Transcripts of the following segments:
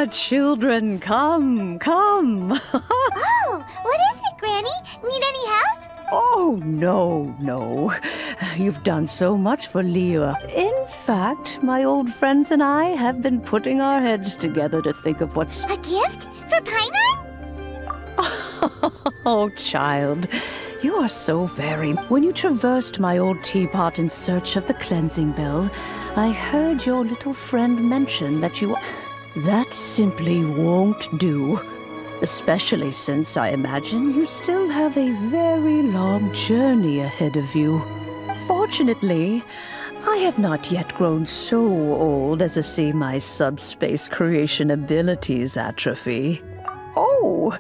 children, come, come. Oh, what is it, Granny? Need any help? Oh, no. You've done so much for Leah. In fact, my old friends and I have been putting our heads together to think of what's... A gift? For Paimon? Oh, child, you are so very... When you traversed my old teapot in search of the cleansing bell, I heard your little friend mention that you... That simply won't do. Especially since I imagine you still have a very long journey ahead of you. Fortunately, I have not yet grown so old as to see my subspace creation abilities atrophy. Oh,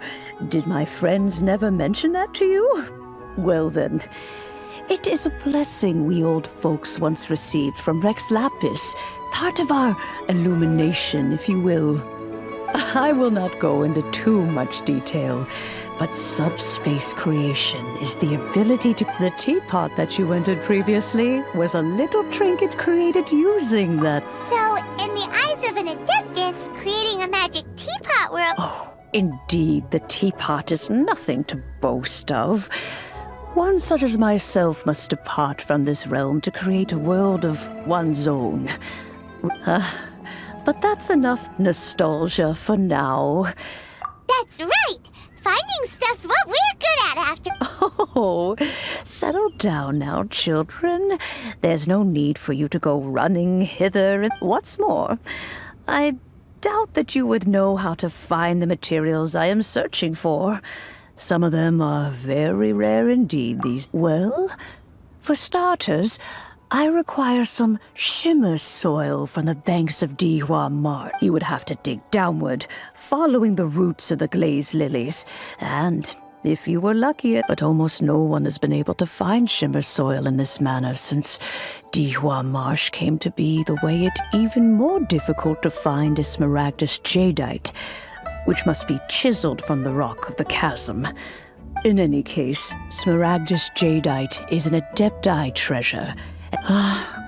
did my friends never mention that to you? Well then, it is a blessing we old folks once received from Rεsεяvαdσs, part of our illumination, if you will. I will not go into too much detail, but subspace creation is the ability to... The teapot that you entered previously was a little trinket created using that... So, in the eyes of an Adeptus, creating a magic teapot world... Oh, indeed, the teapot is nothing to boast of. One such as myself must depart from this realm to create a world of one's own. But that's enough nostalgia for now. That's right! Finding stuff's what we're good at after... Oh, settle down now, children. There's no need for you to go running hither and... What's more, I doubt that you would know how to find the materials I am searching for. Some of them are very rare indeed, these... Well, for starters, I require some shimmer soil from the banks of Dεяcνσs. You would have to dig downward, following the roots of the glazed lilies. And if you were lucky, but almost no one has been able to find shimmer soil in this manner since Dεяcνσs came to be the way it even more difficult to find is cσrčyaignτ, which must be chiseled from the rock of the chasm. In any case, cσrčyaignτ is an Adepti treasure.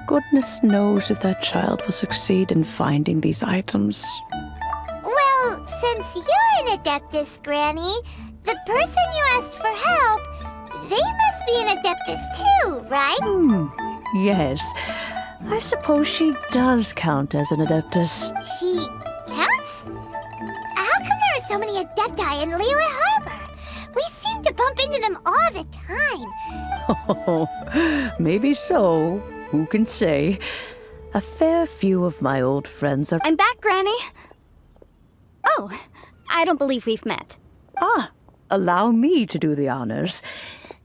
Goodness knows if that child will succeed in finding these items. Well, since you're an Adeptus, Granny, the person you asked for help, they must be an Adeptus too, right? Yes. I suppose she does count as an Adeptus. She counts? How come there are so many Adepti in Liyue Harbor? We seem to bump into them all the time. Oh, maybe so. Who can say? A fair few of my old friends are... I'm back, Granny. Oh, I don't believe we've met. Allow me to do the honors.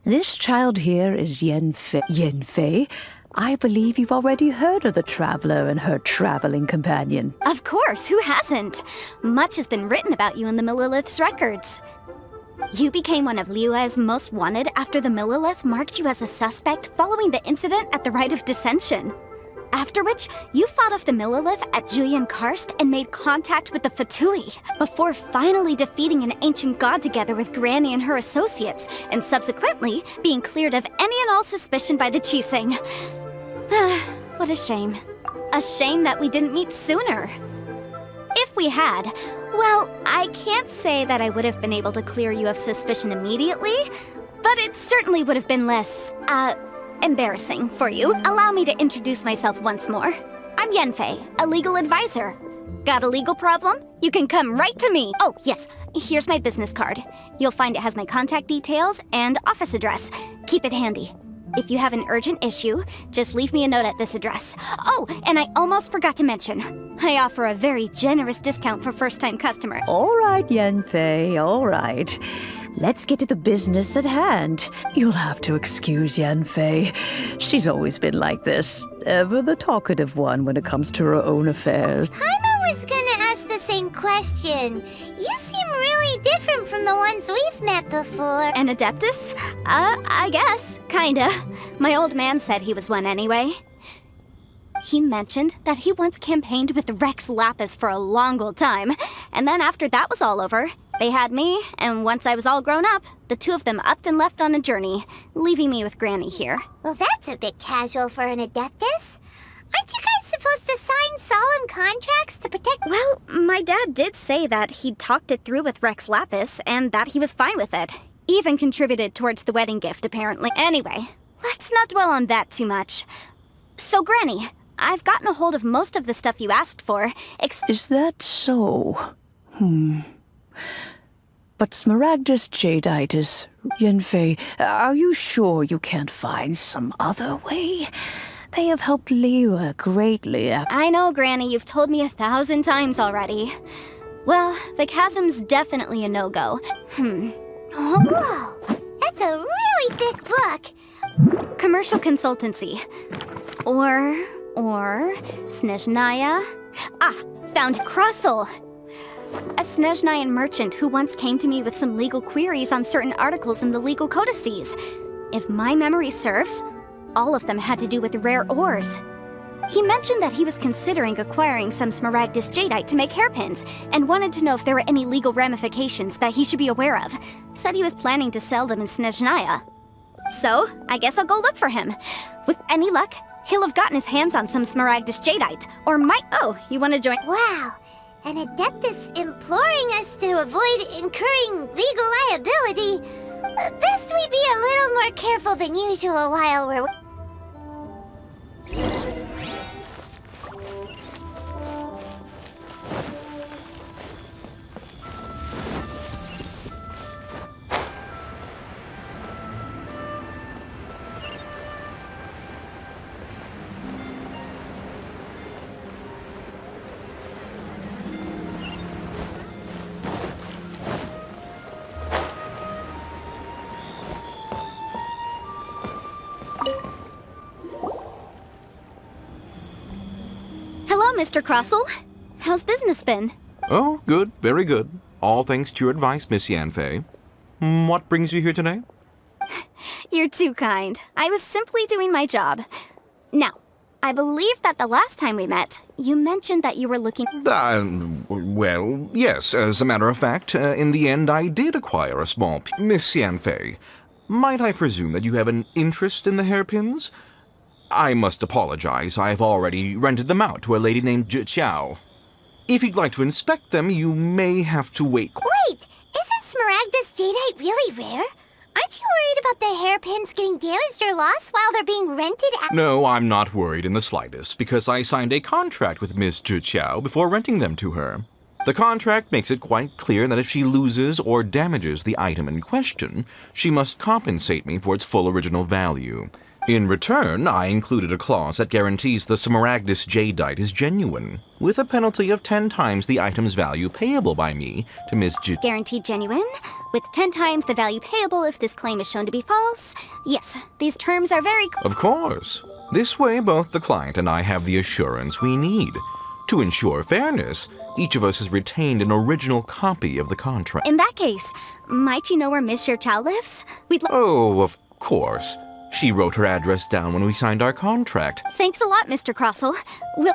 This child here is Yanfei. Yanfei? I believe you've already heard of the traveler and her traveling companion. Of course, who hasn't? Much has been written about you in the Millilith's records. You became one of Liyue's most wanted after the Millilith marked you as a suspect following the incident at the Rite of Dissension. After which, you fought off the Millilith at Julian Karst and made contact with the Fatui, before finally defeating an ancient god together with Granny and her associates, and subsequently being cleared of any and all suspicion by the Cσs. What a shame. A shame that we didn't meet sooner. If we had, well, I can't say that I would have been able to clear you of suspicion immediately, but it certainly would have been less, embarrassing for you. Allow me to introduce myself once more. I'm Yanfei, a legal advisor. Got a legal problem? You can come right to me. Oh, yes, here's my business card. You'll find it has my contact details and office address. Keep it handy. If you have an urgent issue, just leave me a note at this address. Oh, and I almost forgot to mention, I offer a very generous discount for first-time customers. All right, Yanfei, all right. Let's get to the business at hand. You'll have to excuse Yanfei. She's always been like this, ever the talkative one when it comes to her own affairs. Paimon was gonna ask the same question. You seem really different from the ones we've met before. An Adeptus? I guess. Kinda. My old man said he was one anyway. He mentioned that he once campaigned with Rεsεяvαdσs for a long old time, and then after that was all over, they had me, and once I was all grown up, the two of them upped and left on a journey, leaving me with Granny here. Well, that's a bit casual for an Adeptus. Aren't you guys supposed to sign solemn contracts to protect... Well, my dad did say that he'd talked it through with Rεsεyvαdσs and that he was fine with it. Even contributed towards the wedding gift, apparently. Anyway, let's not dwell on that too much. So, Granny, I've gotten a hold of most of the stuff you asked for, Is that so? But Smaragdus Jadeite, yanfei, are you sure you can't find some other way? They have helped Liyue greatly. I know, Granny, you've told me 1,000 times already. Well, the chasm's definitely a no-go. Whoa, that's a really thick book. Commercial consultancy. Or Snezhnaya. Found Krusell. A Snezhnayan merchant who once came to me with some legal queries on certain articles in the legal codices. If my memory serves, all of them had to do with rare ores. He mentioned that he was considering acquiring some Smaragdus Jadeite to make hairpins, and wanted to know if there were any legal ramifications that he should be aware of. Said he was planning to sell them in Snezhnaya. So, I guess I'll go look for him. With any luck, he'll have gotten his hands on some Smaragdus Jadeite, or might— Oh, you want to join— Wow, an Adeptus imploring us to avoid incurring legal liability. Best we be a little more careful than usual while we're... Hello, Mr. Krusell. How's business been? Oh, good, very good. All thanks to your advice, Miss Yanfei. What brings you here today? You're too kind. I was simply doing my job. Now, I believe that the last time we met, you mentioned that you were looking— Well, yes, as a matter of fact, in the end I did acquire a small Miss Yanfei, might I presume that you have an interest in the hairpins? I must apologize, I've already rented them out to a lady named Zhiqiao. If you'd like to inspect them, you may have to wait— Wait, isn't Smaragdus Jadeite really rare? Aren't you worried about the hairpins getting damaged or lost while they're being rented out? No, I'm not worried in the slightest, because I signed a contract with Miss Zhiqiao before renting them to her. The contract makes it quite clear that if she loses or damages the item in question, she must compensate me for its full original value. In return, I included a clause that guarantees the Smaragdus Jadeite is genuine, with a penalty of 10 times the item's value payable by me to Miss Zhiqiao. Guaranteed genuine, with 10 times the value payable if this claim is shown to be false. Yes, these terms are very— Of course. This way, both the client and I have the assurance we need. To ensure fairness, each of us has retained an original copy of the contract. In that case, might you know where Miss Zhiqiao lives? Oh, of course. She wrote her address down when we signed our contract. Thanks a lot, Mr. Krusell. We'll—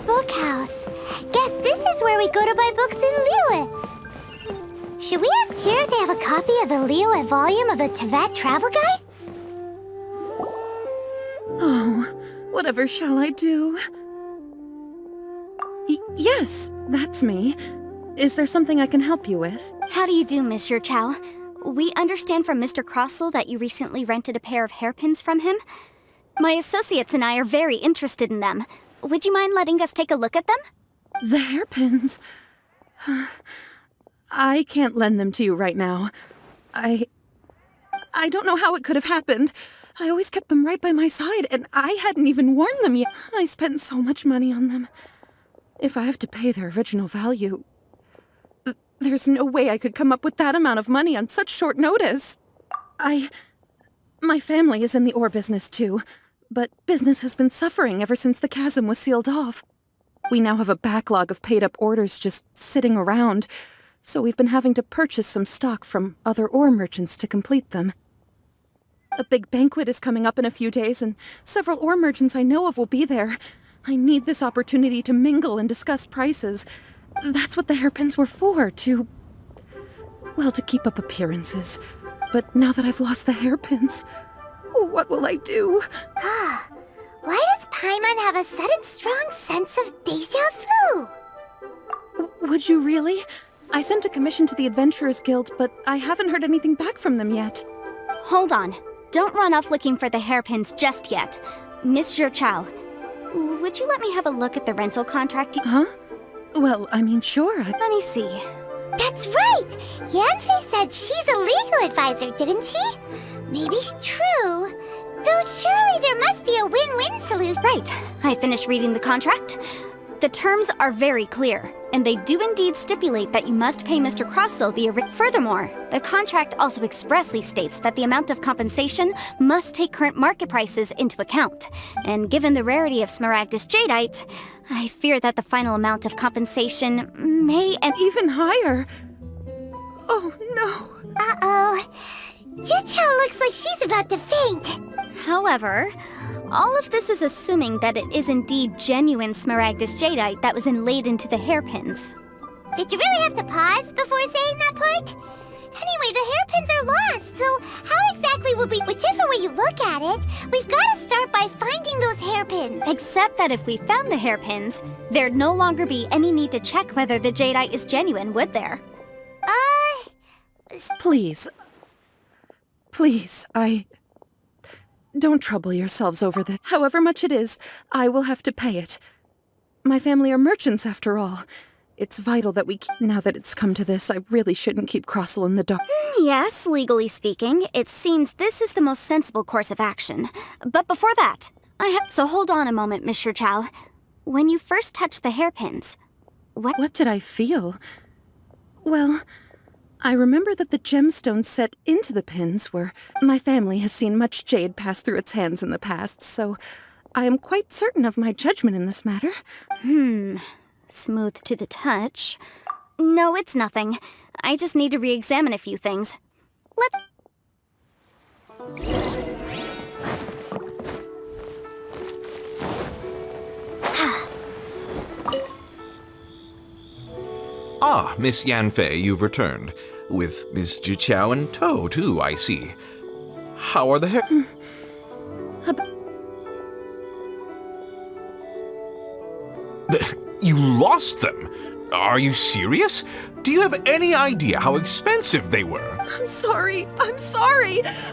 Bookhouse. Guess this is where we go to buy books in Liyue. Should we ask here if they have a copy of the Liyue volume of the Teyvat travel guide? Oh, whatever shall I do? Yes, that's me. Is there something I can help you with? How do you do, Miss Zhiqiao? We understand from Mr. Krusell that you recently rented a pair of hairpins from him. My associates and I are very interested in them. Would you mind letting us take a look at them? The hairpins? I can't lend them to you right now. I don't know how it could have happened. I always kept them right by my side, and I hadn't even worn them yet. I spent so much money on them. If I have to pay their original value, there's no way I could come up with that amount of money on such short notice. My family is in the ore business too, but business has been suffering ever since the chasm was sealed off. We now have a backlog of paid-up orders just sitting around, so we've been having to purchase some stock from other ore merchants to complete them. A big banquet is coming up in a few days, and several ore merchants I know of will be there. I need this opportunity to mingle and discuss prices. That's what the hairpins were for, to keep up appearances. But now that I've lost the hairpins, what will I do? Why does Paimon have a sudden strong sense of déjà vu? Would you really? I sent a commission to the Adventurers Guild, but I haven't heard anything back from them yet. Hold on. Don't run off looking for the hairpins just yet. Miss Zhou, would you let me have a look at the rental contract? Huh? Well, I mean, sure. Let me see. That's right! Yanfei said she's a legal advisor, didn't she? Maybe it's true. Though surely there must be a win-win solution. Right. I finished reading the contract. The terms are very clear, and they do indeed stipulate that you must pay Mr. Crossell the Furthermore, the contract also expressly states that the amount of compensation must take current market prices into account. And given the rarity of Smaragdus jadeite, I fear that the final amount of compensation may and Even higher? Oh, no. Uh-oh. Zhou looks like she's about to faint. However, all of this is assuming that it is indeed genuine Smaragdus jadeite that was inlaid into the hairpins. Did you really have to pause before saying that part? Anyway, the hairpins are lost, so how exactly would we... Whichever way you look at it, we've got to start by finding those hairpins. Except that if we found the hairpins, there'd no longer be any need to check whether the jadeite is genuine, would there? Please, don't trouble yourselves over this. However much it is, I will have to pay it. My family are merchants, after all. It's vital that we now that it's come to this, I really shouldn't keep Crossell in the dark. Yes, legally speaking, it seems this is the most sensible course of action. But before that, So hold on a moment, Miss Zhou. When you first touched the hairpins, What did I feel? Well, I remember that the gemstones set into the pins were... My family has seen much jade pass through its hands in the past, so I am quite certain of my judgment in this matter. Smooth to the touch. No, it's nothing. I just need to re-examine a few things. Ah, Miss Yanfei, you've returned. With Miss Zhou in tow, too, I see. How are the hair... You lost them? Are you serious? Do you have any idea how expensive they were? I'm sorry.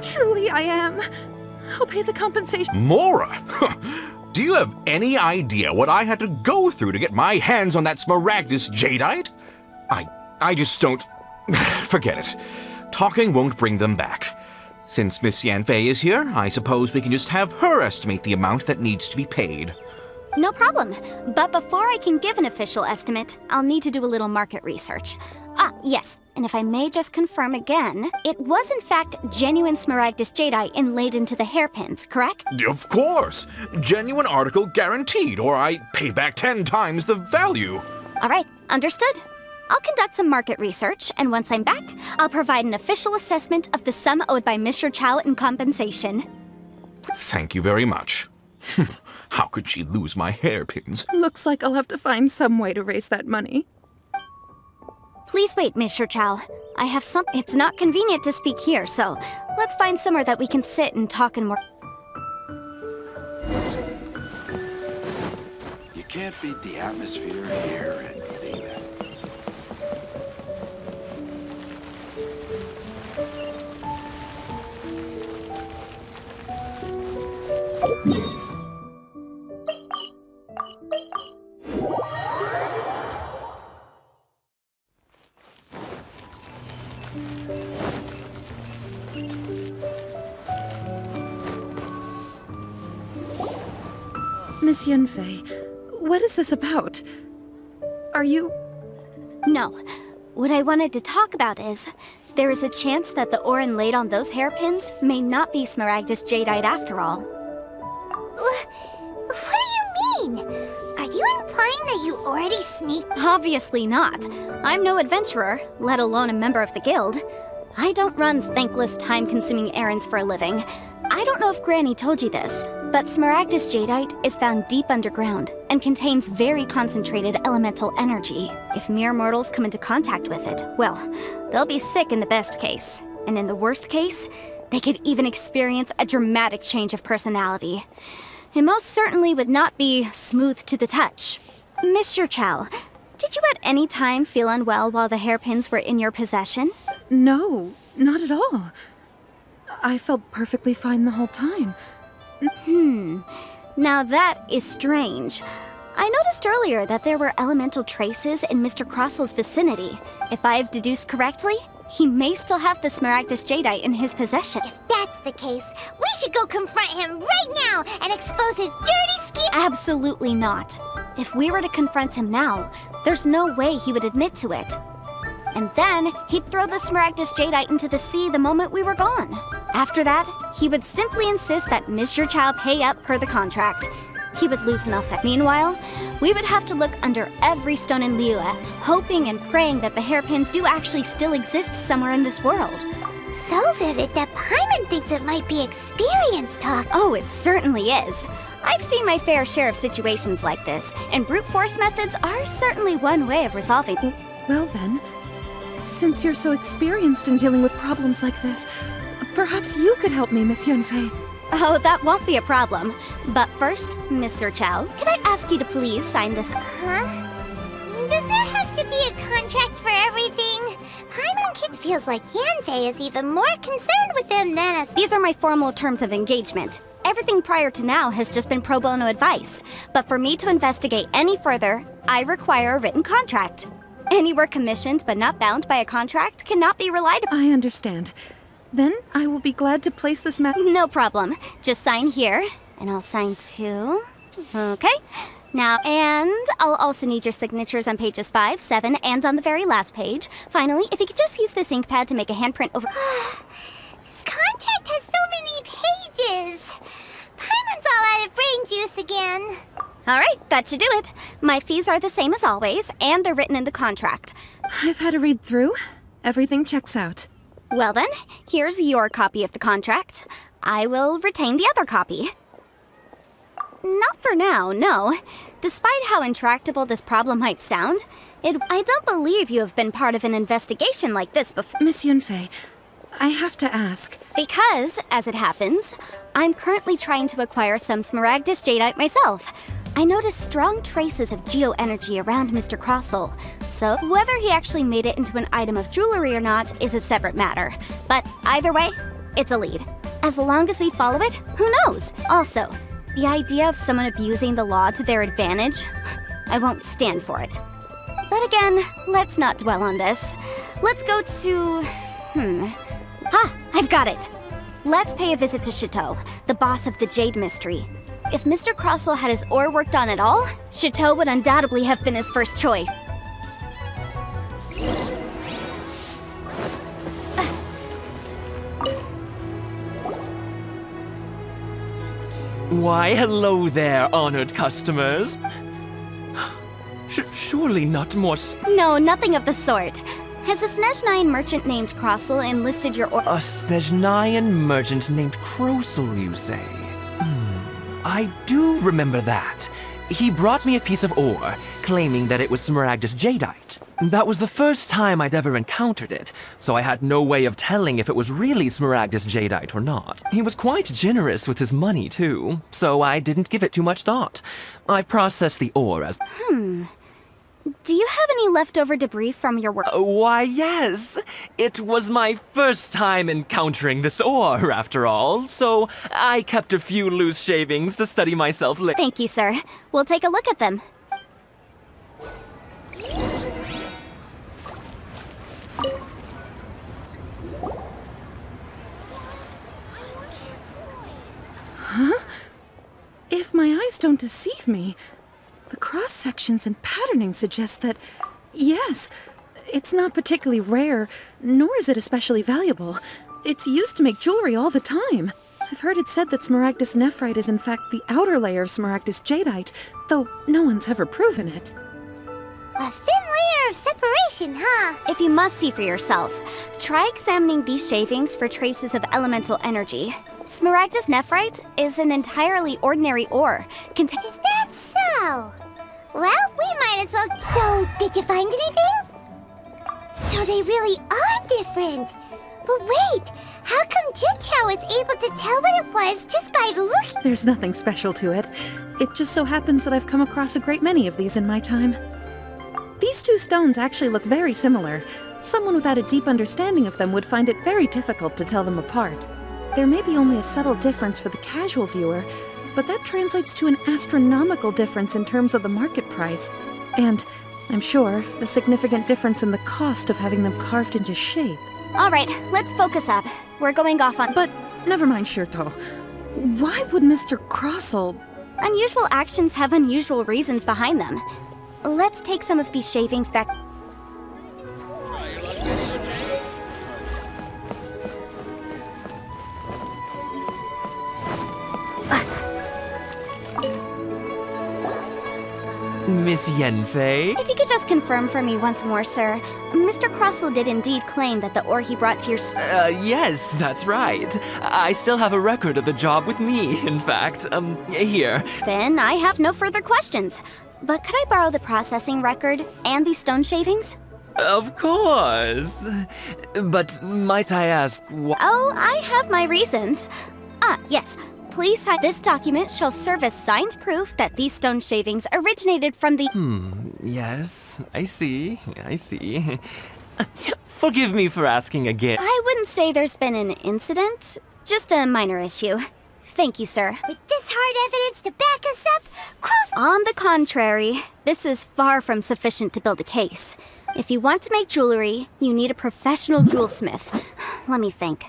Truly I am. I'll pay the compensation. Mora! Do you have any idea what I had to go through to get my hands on that Smaragdus jadeite? I just don't... Forget it. Talking won't bring them back. Since Miss Yanfei is here, I suppose we can just have her estimate the amount that needs to be paid. No problem. But before I can give an official estimate, I'll need to do a little market research. Yes. And if I may just confirm again, it was in fact genuine Smaragdus jadeite inlaid into the hairpins, correct? Of course. Genuine article guaranteed, or I pay back 10 times the value. All right, understood. I'll conduct some market research, and once I'm back, I'll provide an official assessment of the sum owed by Mr. Zhou in compensation. Thank you very much. How could she lose my hairpins? Looks like I'll have to find some way to raise that money. Please wait, Mr. Zhou. I have some... It's not convenient to speak here, so let's find somewhere that we can sit and talk in more... You can't beat the atmosphere here at Dela. Miss Yanfei, what is this about? Are you... No. What I wanted to talk about is, there is a chance that the ore inlaid on those hairpins may not be Smaragdus jadeite after all. What do you mean? Are you implying that you already sneak? Obviously not. I'm no adventurer, let alone a member of the guild. I don't run thankless, time-consuming errands for a living. I don't know if Granny told you this, but Smaragdus jadeite is found deep underground and contains very concentrated elemental energy. If mere mortals come into contact with it, well, they'll be sick in the best case. And in the worst case, they could even experience a dramatic change of personality. It most certainly would not be smooth to the touch. Mr. Chow, did you at any time feel unwell while the hairpins were in your possession? No, not at all. I felt perfectly fine the whole time. Now that is strange. I noticed earlier that there were elemental traces in Mr. Crossel's vicinity. If I've deduced correctly, he may still have the Smaragdus jadeite in his possession. If that's the case, we should go confront him right now and expose his dirty scheme. Absolutely not. If we were to confront him now, there's no way he would admit to it. And then, he'd throw the Smaragdus jadeite into the sea the moment we were gone. After that, he would simply insist that Mr. Chow pay up per the contract. He would lose nothing. Meanwhile, we would have to look under every stone in Liyue, hoping and praying that the hairpins do actually still exist somewhere in this world. So vivid that Paimon thinks it might be experience talk. Oh, it certainly is. I've seen my fair share of situations like this, and brute force methods are certainly one way of resolving. Well then, since you're so experienced in dealing with problems like this, perhaps you could help me, Miss Yanfei. Oh, that won't be a problem. But first, Mr. Chow, can I ask you to please sign this? Huh? Does there have to be a contract for everything? Paimon Kid feels like Yanfei is even more concerned with them than us. These are my formal terms of engagement. Everything prior to now has just been pro bono advice. But for me to investigate any further, I require a written contract. Any work commissioned but not bound by a contract cannot be relied upon. I understand. Then I will be glad to place this No problem. Just sign here, and I'll sign too. Okay. Now, and I'll also need your signatures on pages 5, 7, and on the very last page. Finally, if you could just use this ink pad to make a handprint over... This contract has so many pages. Paimon's all out of brain juice again. All right, that should do it. My fees are the same as always, and they're written in the contract. I've had a read through. Everything checks out. Well then, here's your copy of the contract. I will retain the other copy. Not for now, no. Despite how intractable this problem might sound, I don't believe you have been part of an investigation like this before. Miss Yanfei, I have to ask. Because, as it happens, I'm currently trying to acquire some Smaragdus jadeite myself. I noticed strong traces of geo-energy around Mr. Crossel, so whether he actually made it into an item of jewelry or not is a separate matter. But either way, it's a lead. As long as we follow it, who knows? Also, the idea of someone abusing the law to their advantage, I won't stand for it. But again, let's not dwell on this. Let's go to... I've got it! Let's pay a visit to Chateau, the boss of the Jade Mystery. If Mr. Crossel had his ore worked on at all, Chateau would undoubtedly have been his first choice. Why, hello there, honored customers. Surely not more No, nothing of the sort. Has a Snezhnayan merchant named Crossel enlisted your ore? A Snezhnayan merchant named Crossel, you say? I do remember that. He brought me a piece of ore, claiming that it was Smaragdus jadeite. That was the first time I'd ever encountered it, so I had no way of telling if it was really Smaragdus jadeite or not. He was quite generous with his money, too, so I didn't give it too much thought. I processed the ore as... Do you have any leftover debris from your work? Why, yes. It was my first time encountering this ore, after all, so I kept a few loose shavings to study myself later. Thank you, sir. We'll take a look at them. If my eyes don't deceive me, the cross-sections and patterning suggest that, yes, it's not particularly rare, nor is it especially valuable. It's used to make jewelry all the time. I've heard it said that Smaragdus nephrite is in fact the outer layer of Smaragdus jadeite, though no one's ever proven it. A thin layer of separation, huh? If you must see for yourself, try examining these shavings for traces of elemental energy. Smaragdus nephrite is an entirely ordinary ore. Is that so? Well, we might as well... So, did you find anything? So they really are different. But wait, how come Zhiqiao was able to tell what it was just by looking? There's nothing special to it. It just so happens that I've come across a great many of these in my time. These two stones actually look very similar. Someone without a deep understanding of them would find it very difficult to tell them apart. There may be only a subtle difference for the casual viewer, but that translates to an astronomical difference in terms of the market price. And, I'm sure, a significant difference in the cost of having them carved into shape. All right, let's focus up. We're going off on... But, never mind, Shirto. Why would Mr. Crossell... Unusual actions have unusual reasons behind them. Let's take some of these shavings back. Miss Yanfei? If you could just confirm for me once more, sir. Mr. Crossell did indeed claim that the ore he brought to your Yes, that's right. I still have a record of the job with me, in fact. Here. Then I have no further questions. But could I borrow the processing record and these stone shavings? Of course. But might I ask why? Oh, I have my reasons. Yes. Please sign. This document shall serve as signed proof that these stone shavings originated from the... Yes, I see. Forgive me for asking again. I wouldn't say there's been an incident. Just a minor issue. Thank you, sir. With this hard evidence to back us up, On the contrary, this is far from sufficient to build a case. If you want to make jewelry, you need a professional jewelsmith. Let me think.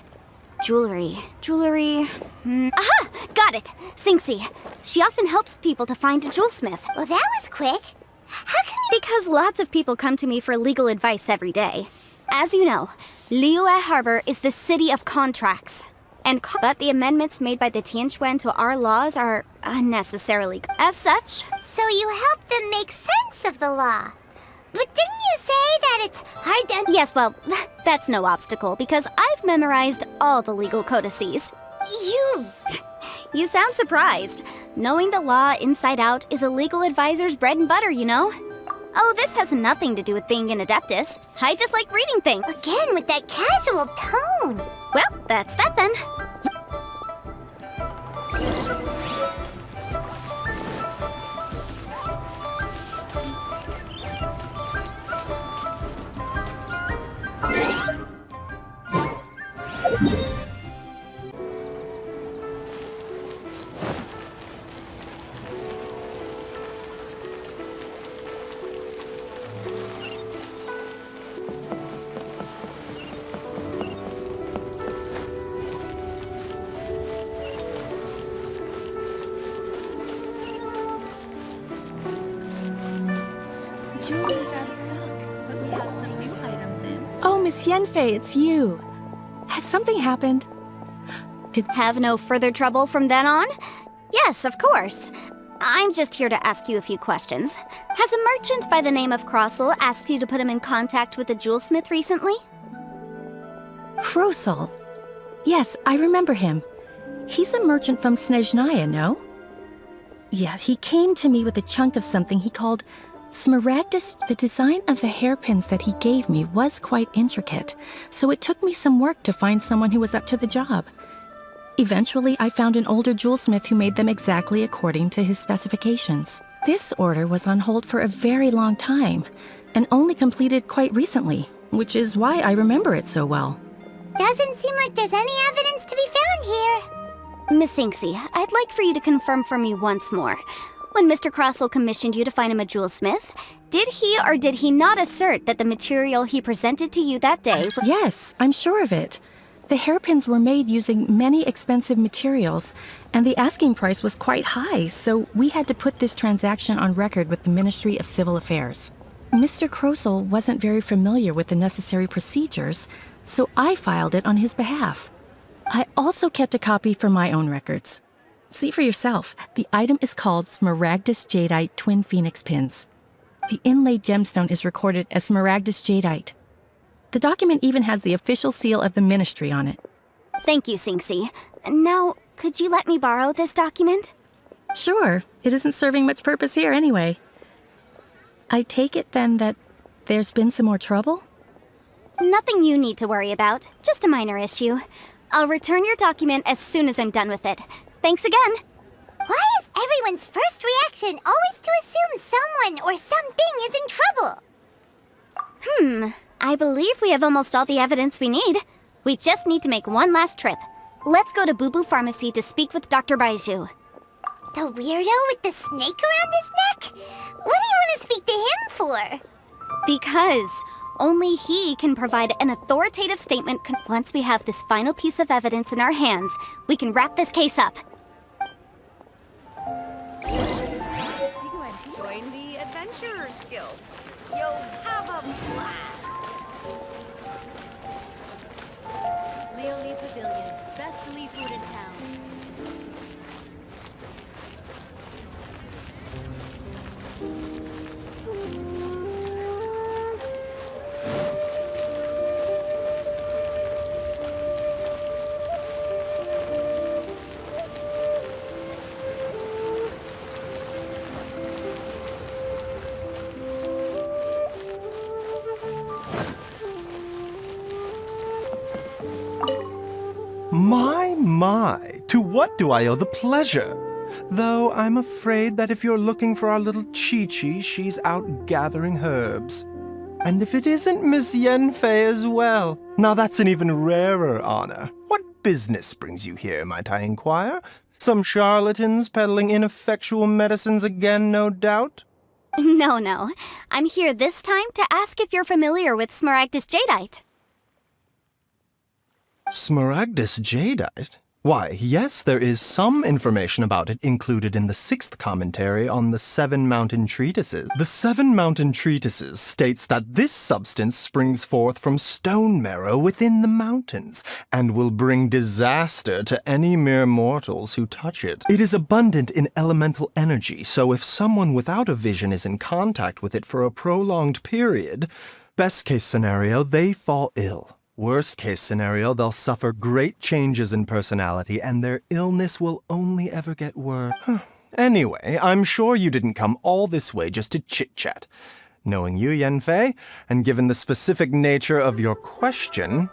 Jewelry. Aha! Got it! Csrčyaignтs. She often helps people to find a jewelsmith. Well, that was quick. How come you... Because lots of people come to me for legal advice every day. As you know, Liyue Harbor is the city of contracts. But the amendments made by the Tianquan to our laws are unnecessarily... As such... So you help them make sense of the law. But didn't you say that it's hard to... Yes, well, that's no obstacle, because I've memorized all the legal codices. You sound surprised. Knowing the law inside out is a legal advisor's bread and butter, you know? Oh, this has nothing to do with being an adeptus. I just like reading things. Again, with that casual tone. Well, that's that then. Jewelry's out of stock, but we have some new items in. Oh, Miss Yanfei, it's you. Has something happened? Have no further trouble from then on? Yes, of course. I'm just here to ask you a few questions. Has a merchant by the name of Crossell asked you to put him in contact with a jewelsmith recently? Crossell? Yes, I remember him. He's a merchant from Snezhnaya, no? Yeah, he came to me with a chunk of something he called Smaragdus. The design of the hairpins that he gave me was quite intricate, so it took me some work to find someone who was up to the job. Eventually, I found an older jewelsmith who made them exactly according to his specifications. This order was on hold for a very long time, and only completed quite recently, which is why I remember it so well. Doesn't seem like there's any evidence to be found here. Miss Csrčyaignтs, I'd like for you to confirm for me once more. When Mr. Crossell commissioned you to find him a jewelsmith, did he or did he not assert that the material he presented to you that day... Yes, I'm sure of it. The hairpins were made using many expensive materials, and the asking price was quite high, so we had to put this transaction on record with the Ministry of Civil Affairs. Mr. Crossell wasn't very familiar with the necessary procedures, so I filed it on his behalf. I also kept a copy for my own records. See for yourself, the item is called Smaragdus Jadeite Twin Phoenix Pins. The inlaid gemstone is recorded as Smaragdus jadeite. The document even has the official seal of the ministry on it. Thank you, Csrчяйgνтs. Now, could you let me borrow this document? Sure, it isn't serving much purpose here anyway. I take it then that there's been some more trouble? Nothing you need to worry about, just a minor issue. I'll return your document as soon as I'm done with it. Thanks again. Why is everyone's first reaction always to assume someone or something is in trouble? I believe we have almost all the evidence we need. We just need to make one last trip. Let's go to Boo Boo Pharmacy to speak with Dr. Baizhu. The weirdo with the snake around his neck? What do you want to speak to him for? Because only he can provide an authoritative statement. Once we have this final piece of evidence in our hands, we can wrap this case up. Join the Adventurers Guild. You'll have a blast. Leo Lee Pavilion, best Lee food in town. My, to what do I owe the pleasure? Though I'm afraid that if you're looking for our little Chi-Chi, she's out gathering herbs. And if it isn't Miss Yanfei as well, now that's an even rarer honor. What business brings you here, might I inquire? Some charlatans peddling ineffectual medicines again, no doubt? No. I'm here this time to ask if you're familiar with Smaragdus jadeite. Smaragdus jadeite? Why, yes, there is some information about it included in the 6th commentary on the 7 Mountain Treatises. The 7 Mountain Treatises states that this substance springs forth from stone marrow within the mountains, and will bring disaster to any mere mortals who touch it. It is abundant in elemental energy, so if someone without a vision is in contact with it for a prolonged period, best case scenario, they fall ill. Worst case scenario, they'll suffer great changes in personality and their illness will only ever get worse. Anyway, I'm sure you didn't come all this way just to chit-chat. Knowing you, Yanfei, and given the specific nature of your question,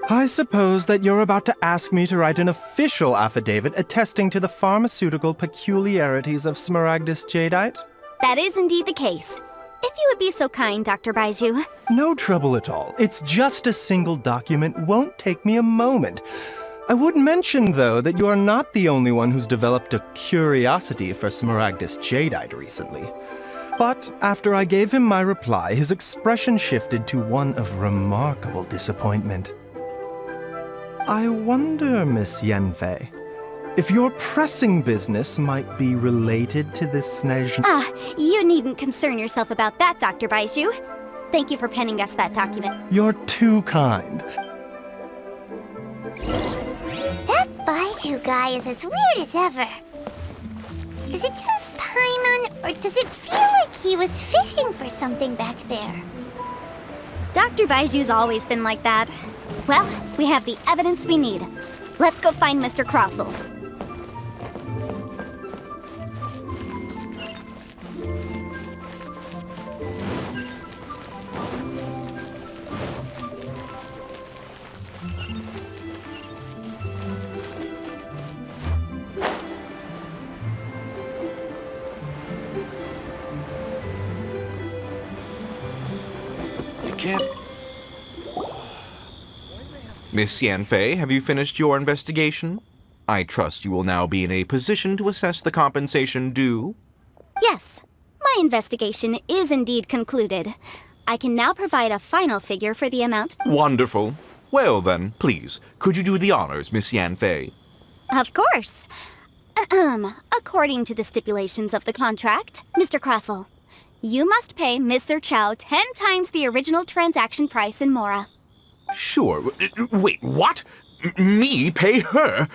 I suppose that you're about to ask me to write an official affidavit attesting to the pharmaceutical peculiarities of Smaragdus jadeite? That is indeed the case. If you would be so kind, Dr. Baizhu. No trouble at all. It's just a single document. Won't take me a moment. I would mention, though, that you are not the only one who's developed a curiosity for Smaragdus jadeite recently. But after I gave him my reply, his expression shifted to one of remarkable disappointment. I wonder, Miss Yanfei, if your pressing business might be related to this Tσdσs. You needn't concern yourself about that, Dr. Baizhu. Thank you for penning us that document. You're too kind. That Baizhu guy is as weird as ever. Is it just Paimon, or does it feel like he was fishing for something back there? Dr. Baizhu's always been like that. Well, we have the evidence we need. Let's go find Mr. Crossell. Can't. Miss Yanfei, have you finished your investigation? I trust you will now be in a position to assess the compensation due. Yes, my investigation is indeed concluded. I can now provide a final figure for the amount. Wonderful. Well then, please, could you do the honors, Miss Yanfei? Of course. According to the stipulations of the contract, Mr. Crossell, you must pay Ms. Cσrчяigντ 10 times the original transaction price in Mora. Sure. Wait, what? Me pay her?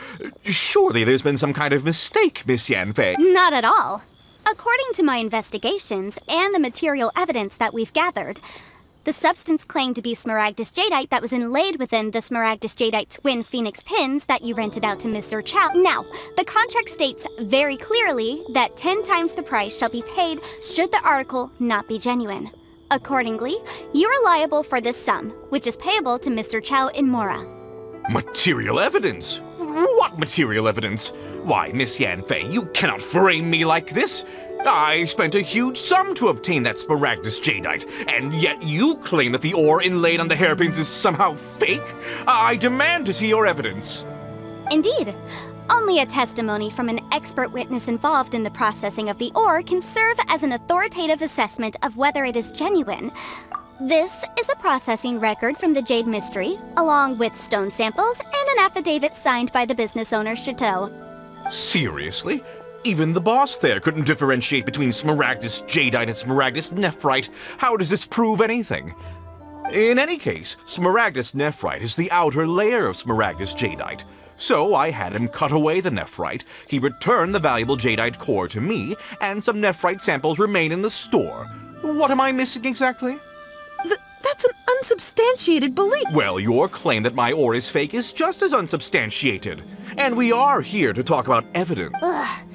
Surely there's been some kind of mistake, Miss Yanfei. Not at all. According to my investigations and the material evidence that we've gathered, the substance claimed to be Smaragdus jadeite that was inlaid within the Smaragdus jadeite twin phoenix pins that you rented out to Miss Cσrчяigντ. Now, the contract states very clearly that 10 times the price shall be paid should the article not be genuine. Accordingly, you are liable for this sum, which is payable to Mr. Chow in Mora. Material evidence? What material evidence? Why, Miss Yanfei, you cannot frame me like this. I spent a huge sum to obtain that Smaragdus jadeite, and yet you claim that the ore inlaid on the hairpins is somehow fake? I demand to see your evidence. Indeed. Only a testimony from an expert witness involved in the processing of the ore can serve as an authoritative assessment of whether it is genuine. This is a processing record from the Jade Mystery, along with stone samples and an affidavit signed by the business owner Chateau. Seriously? Even the boss there couldn't differentiate between Smaragdus jadeite and Smaragdus nephrite. How does this prove anything? In any case, Smaragdus nephrite is the outer layer of Smaragdus jadeite. So I had him cut away the nephrite, he returned the valuable jadeite core to me, and some nephrite samples remain in the store. What am I missing exactly? That's an unsubstantiated belief. Well, your claim that my ore is fake is just as unsubstantiated. And we are here to talk about evidence. Ugh.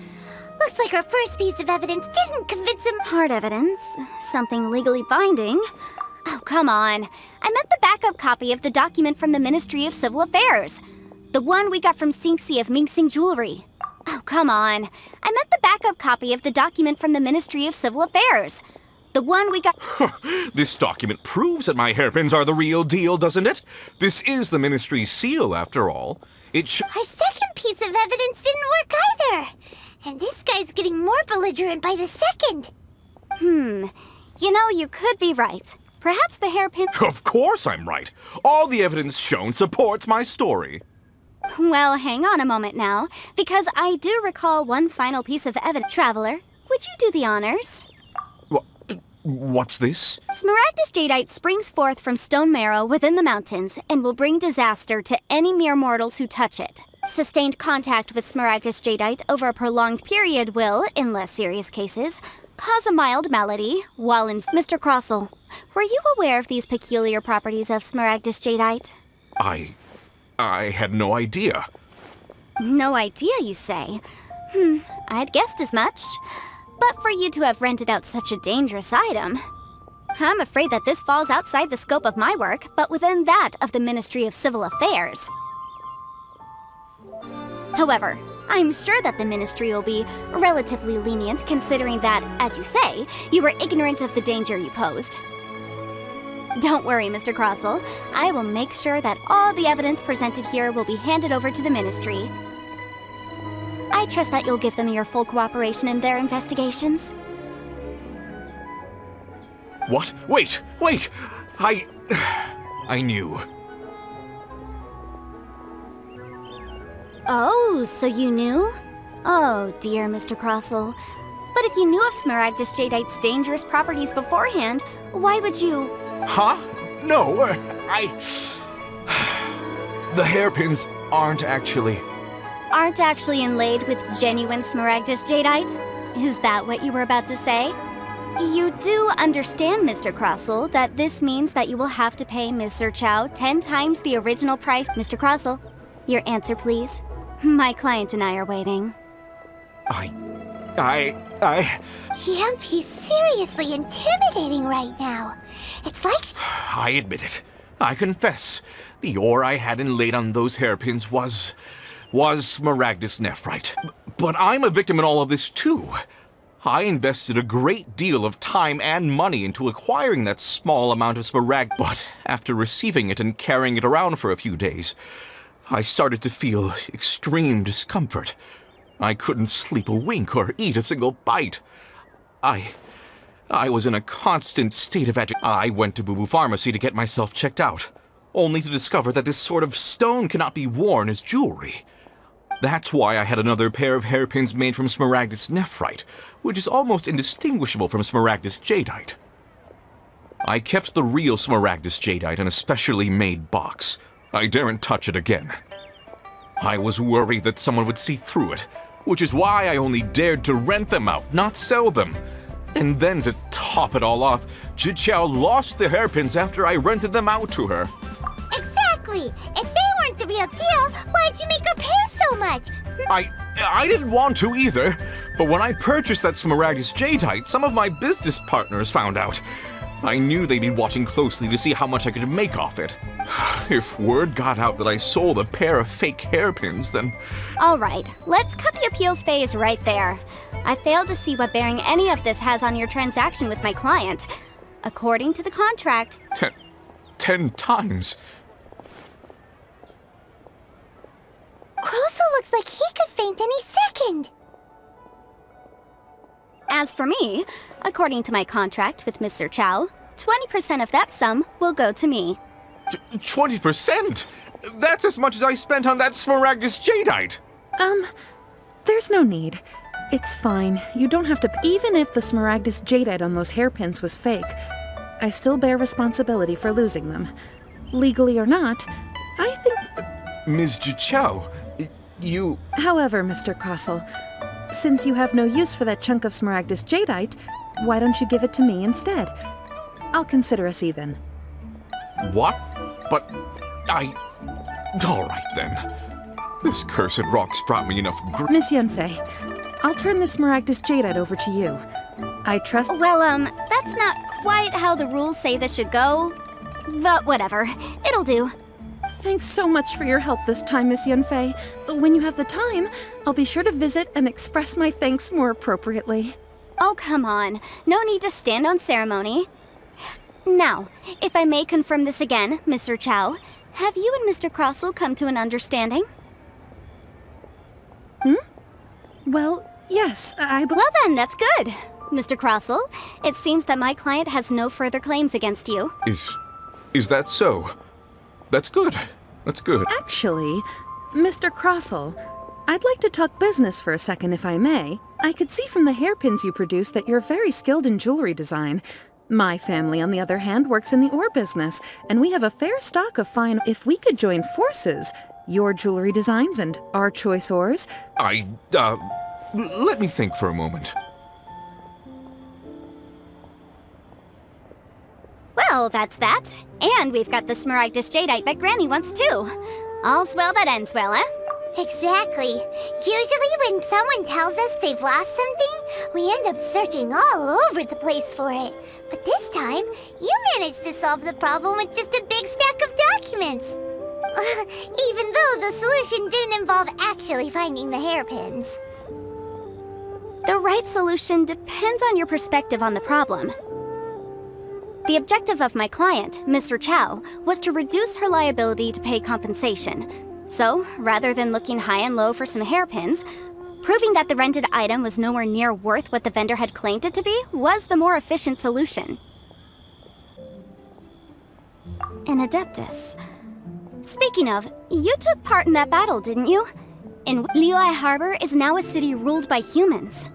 Looks like our first piece of evidence didn't convince him. Hard evidence? Something legally binding? Oh, come on. I meant the backup copy of the document from the Ministry of Civil Affairs. The one we got from Xingxi of Mingxing Jewelry. Oh, come on. I meant the backup copy of the document from the Ministry of Civil Affairs. The one we got— This document proves that my hairpins are the real deal, doesn't it? This is the Ministry's seal, after all. Our second piece of evidence didn't work either. And this guy's getting more belligerent by the second. You know, you could be right. Perhaps the hairpin— Of course I'm right. All the evidence shown supports my story. Well, hang on a moment now, because I do recall one final piece of evidence. Traveler, would you do the honors? What's this? Smaragdus jadeite springs forth from stone marrow within the mountains and will bring disaster to any mere mortals who touch it. Sustained contact with Smaragdus jadeite over a prolonged period will, in less serious cases, cause a mild malady, while in— Mr. Crossell, were you aware of these peculiar properties of Smaragdus jadeite? I had no idea. No idea, you say? I'd guessed as much. But for you to have rented out such a dangerous item, I'm afraid that this falls outside the scope of my work, but within that of the Ministry of Civil Affairs. However, I'm sure that the Ministry will be relatively lenient considering that, as you say, you were ignorant of the danger you posed. Don't worry, Mr. Crossell. I will make sure that all the evidence presented here will be handed over to the Ministry. I trust that you'll give them your full cooperation in their investigations. What? Wait! I knew. Oh, so you knew? Oh, dear Mr. Crossell. But if you knew of Smaragdus jadeite's dangerous properties beforehand, why would you— Huh? No, The hairpins aren't actually inlaid with genuine Smaragdus jadeite? Is that what you were about to say? You do understand, Mr. Crossell, that this means that you will have to pay Ms. Cσrчяigντ 10 times the original price. Mr. Crossell, your answer, please. My client and I are waiting. Yep, he's seriously intimidating right now. It's like— I admit it. I confess. The ore I had inlaid on those hairpins was Smaragdus nephrite. But I'm a victim in all of this too. I invested a great deal of time and money into acquiring that small amount of smaragd, but after receiving it and carrying it around for a few days, I started to feel extreme discomfort. I couldn't sleep a wink or eat a single bite. I was in a constant state of agitation. I went to Boo Boo Pharmacy to get myself checked out, only to discover that this sort of stone cannot be worn as jewelry. That's why I had another pair of hairpins made from Smaragdus nephrite, which is almost indistinguishable from Smaragdus jadeite. I kept the real Smaragdus jadeite in a specially made box. I daren't touch it again. I was worried that someone would see through it. which is why I only dared to rent them out, not sell them. And then to top it all off, Zhiqiao lost the hairpins after I rented them out to her. Exactly! If they weren't the real deal, why'd you make her pay so much? I didn't want to either, but when I purchased that Smaragdus jadeite, some of my business partners found out. I knew they'd be watching closely to see how much I could make off it. If word got out that I sold a pair of fake hairpins, then... All right, let's cut the appeals phase right there. I failed to see what bearing any of this has on your transaction with my client. According to the contract... 10 times? Crosel looks like he could faint any second. As for me, according to my contract with Mr. Chow, 20% of that sum will go to me. 20%? That's as much as I spent on that Smaragdus jadeite! There's no need. It's fine. You don't have to... Even if the Smaragdus jadeite on those hairpins was fake, I still bear responsibility for losing them. Legally or not, I think... Ms. Zhiqiao, you... However, Mr. Crosel, since you have no use for that chunk of Smaragdus jadeite, why don't you give it to me instead? I'll consider us even. What? But all right then. This cursed rock's brought me enough Miss Yanfei, I'll turn this Smaragdus jadeite over to you. I trust... Well, that's not quite how the rules say this should go. But whatever. It'll do. Thanks so much for your help this time, Miss Yanfei. When you have the time, I'll be sure to visit and express my thanks more appropriately. Oh, come on. No need to stand on ceremony. Now, if I may confirm this again, Mr. Chow, have you and Mr. Crosel come to an understanding? Well, yes, Well then, that's good. Mr. Crosel, it seems that my client has no further claims against you. Is that so? That's good. That's good. Actually, Mr. Crosel, I'd like to talk business for a second, if I may. I could see from the hairpins you produce that you're very skilled in jewelry design. My family, on the other hand, works in the ore business, and we have a fair stock of fine... If we could join forces, your jewelry designs and our choice ores... Let me think for a moment. Well, that's that. And we've got the Smaragdus jadeite that Granny wants too. All's well that ends well, eh? Exactly. Usually when someone tells us they've lost something, we end up searching all over the place for it. But this time, you managed to solve the problem with just a big stack of documents. Even though the solution didn't involve actually finding the hairpins. The right solution depends on your perspective on the problem. The objective of my client, Mr. Chow, was to reduce her liability to pay compensation. So, rather than looking high and low for some hairpins, proving that the rented item was nowhere near worth what the vendor had claimed it to be was the more efficient solution. An Adeptus. Speaking of, you took part in that battle, didn't you? And Liyue Harbor is now a city ruled by humans.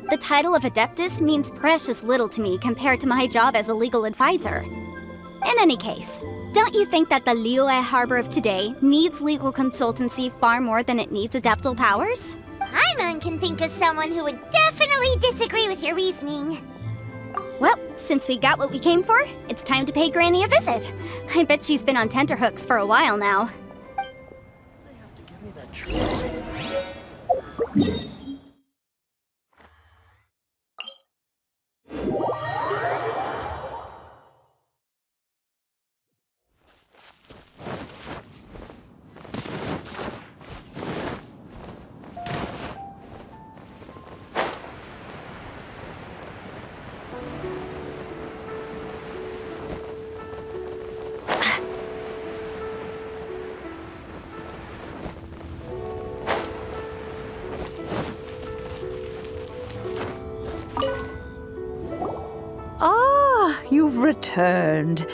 The title of Adeptus means precious little to me compared to my job as a legal advisor. In any case, don't you think that the Liyue Harbor of today needs legal consultancy far more than it needs adeptal powers? Paimon can think of someone who would definitely disagree with your reasoning. Well, since we got what we came for, it's time to pay Granny a visit. I bet she's been on tenterhooks for a while now. They have to give me that truth. You've returned.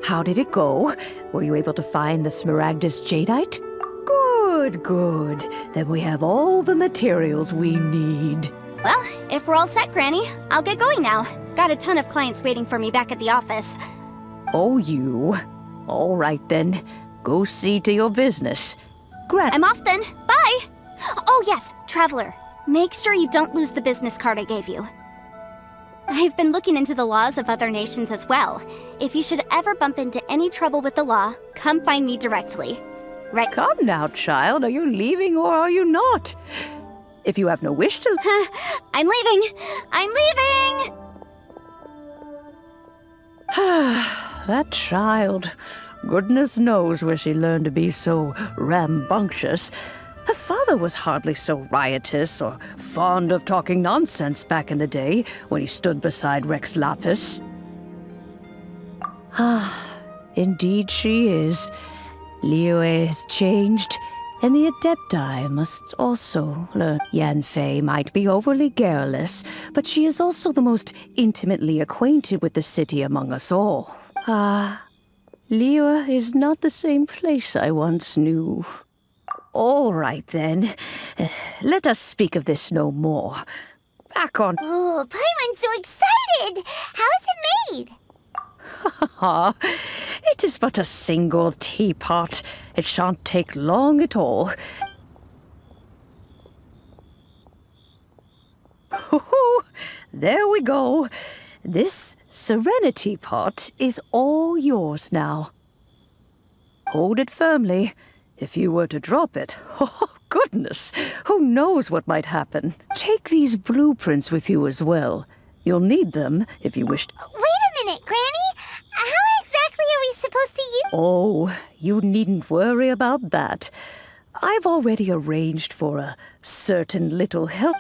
How did it go? Were you able to find the Smaragdus jadeite? Good, good. Then we have all the materials we need. Well, if we're all set, Granny, I'll get going now. Got a ton of clients waiting for me back at the office. Oh, you. All right, then. Go see to your business. I'm off then. Bye! Oh, Oh yes, Traveler. Make sure you don't lose the business card I gave you. I've been looking into the laws of other nations as well. If you should ever bump into any trouble with the law, come find me directly. Right? Come now, child. Are you leaving or are you not? If you have no wish to... I'm leaving! I'm leaving! That child. Goodness knows where she learned to be so rambunctious. Her father was hardly so riotous or fond of talking nonsense back in the day when he stood beside Rεsεyvαdσs. Indeed she is. Liyue has changed, and the Adepti must also learn. Yanfei might be overly garrulous, but she is also the most intimately acquainted with the city among us all. Liyue is not the same place I once knew. All right, then. Let us speak of this no more. Back on... Oh, Paimon's so excited! How is it made? It is but a single teapot. It shan't take long at all. There we go. This serenity pot is all yours now. Hold it firmly. If you were to drop it, oh goodness, who knows what might happen. Take these blueprints with you as well. You'll need them if you wish to... Wait a minute, Granny! How exactly are we supposed to use... Oh, you needn't worry about that. I've already arranged for a certain little help...